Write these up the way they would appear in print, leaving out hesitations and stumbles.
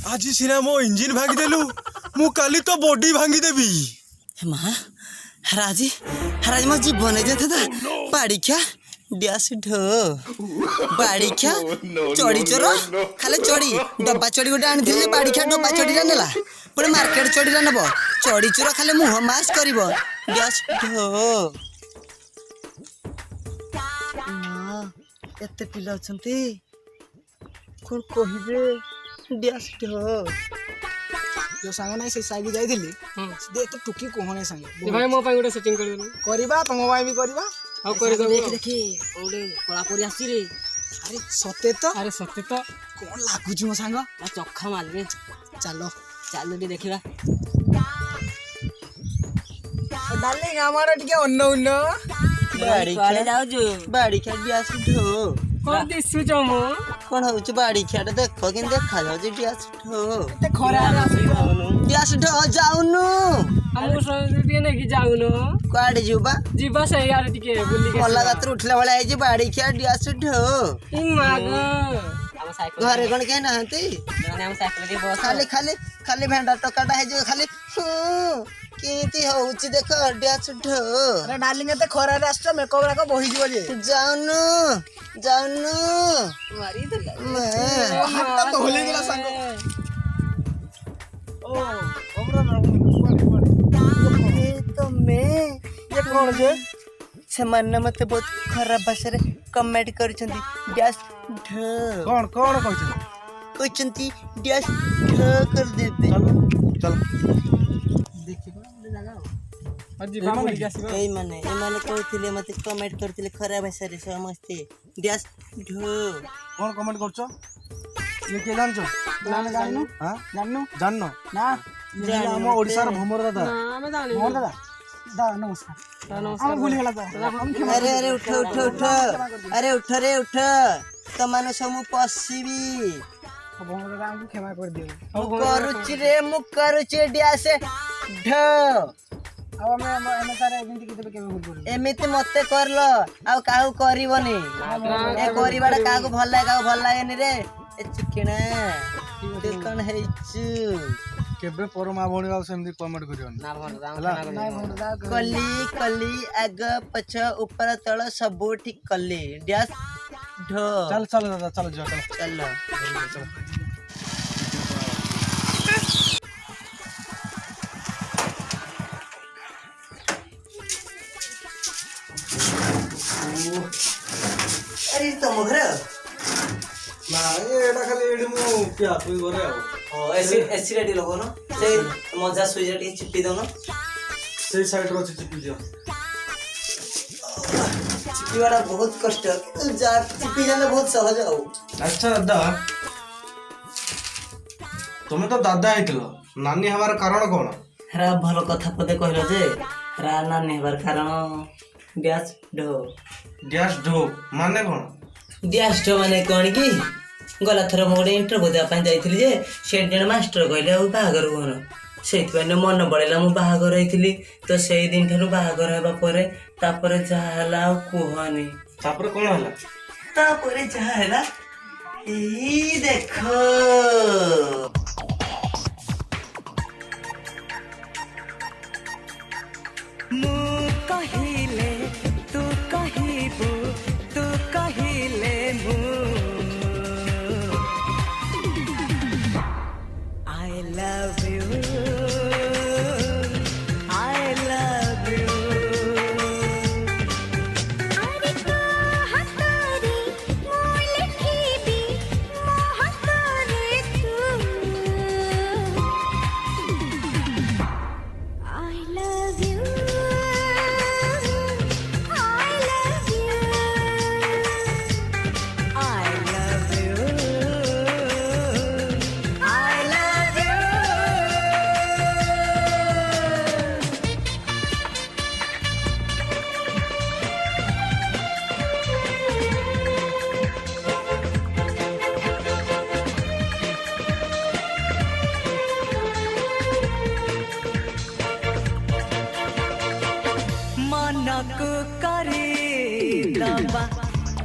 आज सीना मो इंजिन भांगी देलु मु काली तो बॉडी भांगी देबी माँ हराजी हराजी मो जीवन देते था बाड़ी क्या डैश ढो बाड़ी क्या चोरी चोर खाली चोरी डब्बा चोरी गोटे आनी थे बाड़ी क्या डब्बा चोरी नेला पुणे मार्केट चोरी नब चोरी चोर खाली मुह मास कर डैश ढो एते पिला अछंती कोन कहिबे डैश ढो जो सांग नहीं से सागी जाइथिली दे तो टुकी कोहने संगे भाई मो पाई गोटे सेटिंग कर देनु करबा तुम भाई भी करबा हां कर दो देख देखी ओडे कोला परी आसी रे अरे सते तो अरे सत्य तो कोन लागु छु मो सांग आ चखा मार रे चलो चालू दी देखिबा डार्लिंग हमारा टिके अन्नो उन्नो बाड़ी कुआले जाऊ जो बाड़ी क्या डैश ढो कोन दिसु जो मो कौन होची बाड़ी खेट देखो कि देखा जाऊ जे डैश ढो ते खरा डैश ढो जाउनु हमको समझ नहीं कि जाउनो कुआडे जुबा जीवा से यार टिके बुल्ली के कोला गात्र उठला वाला है जे बाड़ी खेट डैश ढो इन मागो हम साइकिल घरे कोन के नहंती माने हम साइकिल दे बस खाली खाली खाली भेंडा टोकाटा है जो खाली केती होची देखो डैश ढो अरे डार्लिंग ते खरा रे आछो मेकअप राको बही जीव जे जाउनु जाउनु मारी तो हाथ तो होली गेला सांग ओ ये तो मैं ये कोन जे ସେମାନେ ମତେ ବହୁତ ଖରାପ ଭାଷାରେ କମେଣ୍ଟ କରିଛନ୍ତି ଡ୍ୟାସ୍ ଢ कौन कौन कहछ କହିଛନ୍ତି ଡ୍ୟାସ୍ ଢ କରିଦେବେ और जीवा बुल्ली के आसीबो ଏଇମାନେ କହୁଥିଲେ ମତେ କମେଣ୍ଟ କରିଥିଲେ ଖରାପ ଭାଷାରେ ସମସ୍ତେ ଡ୍ୟାସ୍ ଢ कौन कमेंट करछ ये के जानछ ना ना जाननु हां जाननु जाननो ना ये हम ओडिसा र भमर दादा ना मैं जाने मोहन दादा दा नमस्कार हम भूल गेला तो अरे अरे उठ उठ उठ अरे उठ रे उठ तମାନେ ସବୁ ପଶିବି मोहन दादा हमको क्षमा कर दियो ମୁଁ କରୁଛି ରେ ମୁଁ କରୁଛି ଡ୍ୟାସ୍ ଢ अब हमें तारे एजेंट की तबे केबे भूल करू ଏମିତି ମତେ କରଲ ଆଉ କାହାକୁ କରିବନି ଏ କରିବାଟା କାହାକୁ ଭଲ ଲାଗେ କାହାକୁ ଭଲ ଲାଗେନି ରେ ଏ ଚିକେଣା ତୁ କଣ ହେଇଛୁ केबे पर मा भणी आ सेमदी कमेंट करियन ना भन नहीं मोहन दादा कली कली आग पछ ऊपर तळ सब ठीक कली डैश ढ चल चल दादा चल जा चल चल अरे तुम घर ना एडा खाली एडी मु क्या तू घरे आ ओ एसी रेडी लगो न से मजा सुई जटी चिपी दो न से साइड रो चिपी दियो चिपीवाड़ा बहुत कष्ट तू जा चिपी जाने बहुत सहज आउ अच्छा दादा तुम्हें तो दादा आइतलो नानी हमार कारण कोन हरा भलो कथा पदे कहलो जे हरा नानी हबार कारण डैश ढो गैस ढो माने कोन डैश ढो माने कोन की गला थर मोडे इंटरव्यू देवा ପାଇଁ ଯାଇଥିଲି ଯେ ସେठ ଜଣେ ମାଷ୍ଟର କହିଲେ ଆଉ ବାହାଘର କୋନ ସେଇଥିପାଇଁ ମନ ବଳେଇଲା ମୁଁ ବାହାଘର ହେଇଥିଲି ତ ସେଇ ଦିନ ଠାରୁ ବାହାଘର ହେବା ପରେ ତାପରେ ଯାହା ହେଲା ଆଉ କୁହନି तापर कोन हला ताପରେ ଯାହା ହେଲା ଏଇ ଦେଖ कहिले तू कहिबू तू कहिले मु I love you I love you अरे तो हतरी मोले खीबी मोह करे तू आई लव यू मनकु करे दबा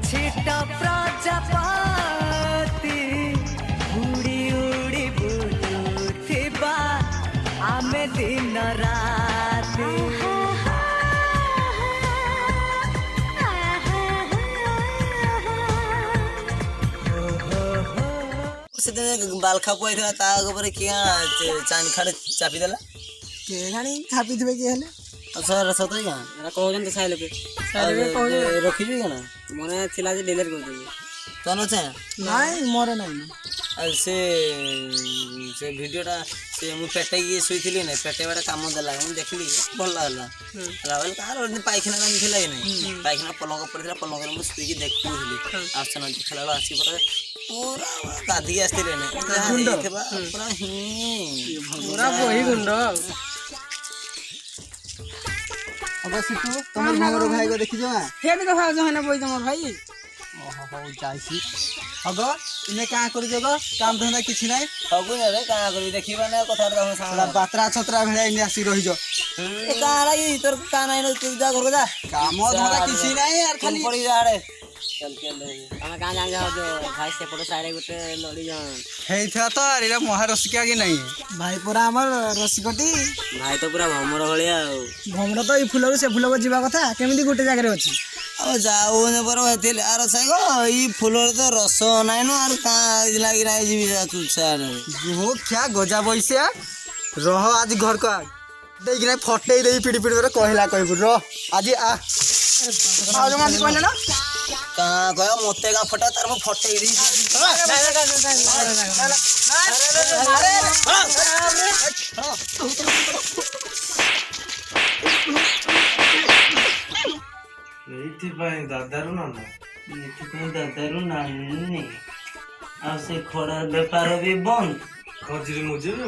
छिटा प्रजापति उड़ी उड़ी बुझ ସେଦିନ ବାଲ ଖାପୁ ହେଇଥିଲା ତା ଉପରେ କିଏ ଚାନ୍ଦ ଖାଡେ ଚାପି ଦେଲା କେଜାଣି ଛାପିଥିବେ କିଏ ହେଲେ ସତ ସତ କିଆ ଏରା କହୁଛନ୍ତି ସାଇ ଲୋକେ ରଖିଛୁ କିନା ମନେ ଥିଲା ଯେ ଡିଲିଟ କରିଦେବି ତନ ଅଛି ନାଇଁ ମୋର ନାଇଁ ଆଉ ସେ ଭିଡ଼ିଓଟା ସେ ମୁଁ ପେଟେଇକି ଶୋଇଥିଲି ନାଇଁ ପେଟେଇବାଟା କାମ ଦେଲା ମୁଁ ଦେଖିଲି ଭଲ ଲାଗିଲା ହେଲା କାହାର ପାଇଖାନା କାମ ଥିଲା କି ନାଇଁ ପାଇଖାନା ପଲଙ୍କ ପଡ଼ିଥିଲା ପଲଙ୍କରେ ମୁଁ ଶୋଇକି ଦେଖୁଥିଲି ଆସନ ଦେଖିଲା ବେଳ ଆସି ପରେ ପୁରା ଗାଧିକି ଆସିଥିଲେ ନାଇଁ ପୁରା ପୁରା ବହି ଗୁଣ୍ଡ ଅବଶ୍ୟ ତୁ ତମର ଭାଇର ଭାଇକୁ ଦେଖିଛ ନା ହେବି ତ ଭାଉଜ ହେନେ ବହି ତମର ଭାଇ ଓହୋ ହଉ ଯାଇସି ହଗ ତୁମେ କାଁ କରୁଛ ଗো କାମ ଧନ୍ଦା କିଛି ନାହିଁ ସବୁ ରେ କାଁ କରିବି ଦେଖିବା ନା କଥାଟା ପୁରା ବାତ୍ରା ଛତ୍ରା ଭଳିଆ ଏମିତି ଆସି ରହିଛ କାଁ ଲାଗି ତୋର କାଁ ନାହିଁ ତୁ ଯା ଘରକୁ ଯା କାମ ଧନ୍ଦା କିଛି ନାହିଁ ଆର ଖାଲି ପଡ଼ି ଯା ଆଡ଼େ ଆମେ କାଁ ଜାଣି ଯାଉଛ ଭାଇ ସେପଟ ସାଇରେ ଗୋଟେ ଲଡ଼ି ଜଣ ହେଇଥିବା ତ ଆରେ ଏଇଟା ମହାରସିକା କି ନାହିଁ ଭାଇ ପରା ଆମର ରସିକଟି ଭାଇ ତ ପୁରା ଭମର ଭଳିଆ ଆଉ ଭମର ତ ଏଇ ଫୁଲରୁ ସେ ଫୁଲକୁ ଯିବା କଥା କେମିତି ଗୋଟେ ଜାଗାରେ ଅଛି ଆଉ ଯାଉନି ପର ଥିଲେ ଆର ସାଙ୍ଗ ଏଇ ଫୁଲରେ ତ ରସ ନାହିଁ ନ ଆର କାଁ ଲାଗି ନାହିଁ ଯିବି ତୁ ହୋ ଖ୍ୟା ଗଜା ବଇସିଆ ରହ ଆଜି ଘରକୁ ଆ ଦେଇକିନା ଫଟେଇ ଦେଇ ପିଡ଼ି ପିଡ଼ି ପରେ କହିଲା କହିବୁ ରହ ଆଜି ଆ ଭାଉଜ ମାଝି କହିଲେ ନା କାଁ କହ ମତେ କାଁ ଫଟା ତାର ମୁଁ ଫଟେଇ ଦେଇଛି ଏଇଥିପାଇଁ ଦାଦାରୁ ନା ଏଥିପାଇଁ ଦାଦାରୁ ନାନୀ ଆଉ ସେ ଖଡ଼ା ବେପାର ବି ବନ୍ଦ ଖଜିରି ମୁଜିରି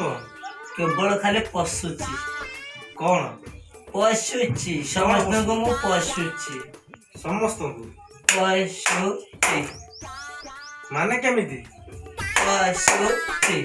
କେବଳ ଖାଲି ପଶୁଛି କଣ ପଶୁଛି ସମସ୍ତଙ୍କୁ ମୁଁ ପଶୁଛି ସମସ୍ତଙ୍କୁ ପଶୁଛି ମାନେ କେମିତି ପଶୁଛି